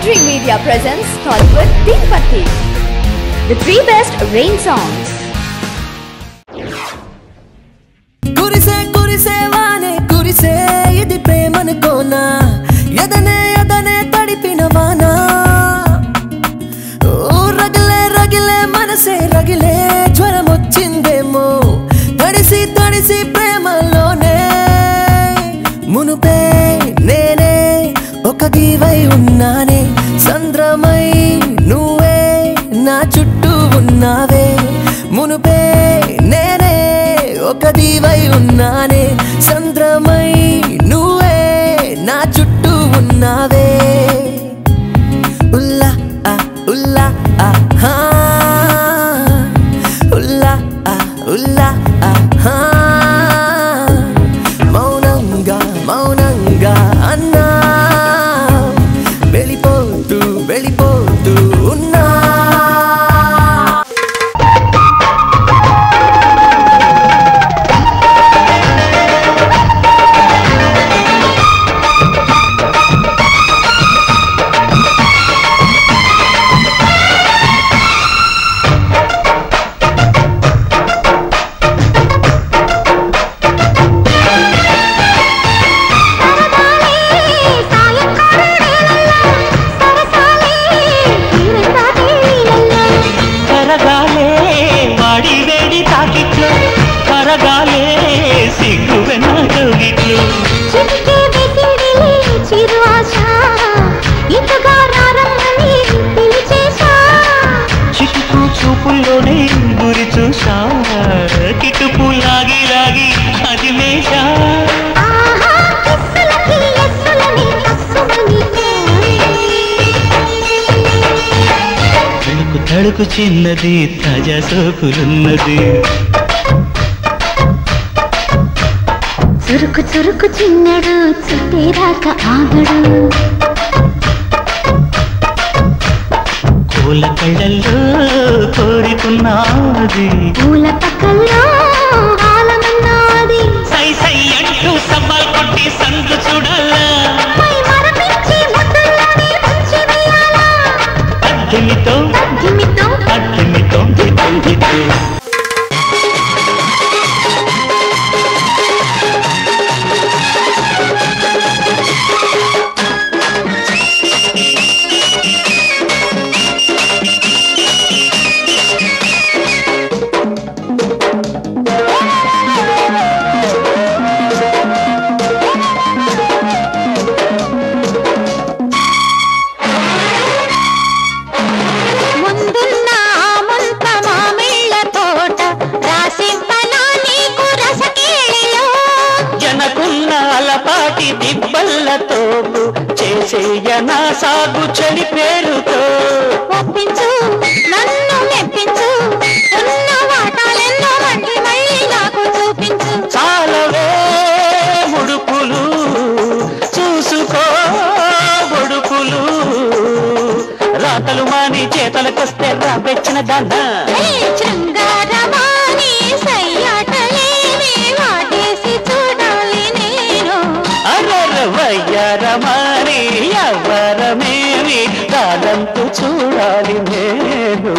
Dream Media presents Tollywood Teen Patti, the 3 best rain songs. Kurise kurise vaane kurise idi preman kona yadane yadane tadipina vaana o ragile ragile manase ragile jwaram ochindemo tadisi tadisi premalone munupe nene oka divai unnane sandramai nuve na chuttu unnave munupe nene oka divai unnane sandramai nuve na chuttu unnave ulla ha ulla ha maunanga maunanga anna వెళ్ళిపోతూ వెళ్ళిపోతూ ఉన్నా చూపుల్లోనే గురి చూసా కిటుపు లాగి లాగి అది మేషా తడుకు తడుకు చిన్నది తాజా సోకులున్నది చురుకు చురుకు చిన్నడు చుట్టేరాక ఆగడు పూల కళ్ళల్లో కోరుకున్నది పూల పక్కల్లో హాలమన్నది సై సై అంటూ సవాల్ కొట్టి సందు చూడాలా మరపించి ముద్దుల్లోనే ముంచి వేయాలా అగ్గిమితో అగ్గిమితో అగ్గిమితో గితో గితో దిబ్బల్లతో చేసేయనా సాగు చెడి పేరుతో ఒప్పించు నన్ను మెప్పించు ఉన్న వాటాలెన్నో మళ్ళీ మళ్ళీ నాకు చూపించు చాలవే ముడుపులు చూసుకో బొడుపులు రాతలు మాని చేతలకొస్తే రాబెచ్చిన దాన్న శృంగారమాని సయ్యాటలేవి వాటేసి చూడాలి నేను వయ్యారమాని ఎవరమేవి కాదంతు చూడాలి నేను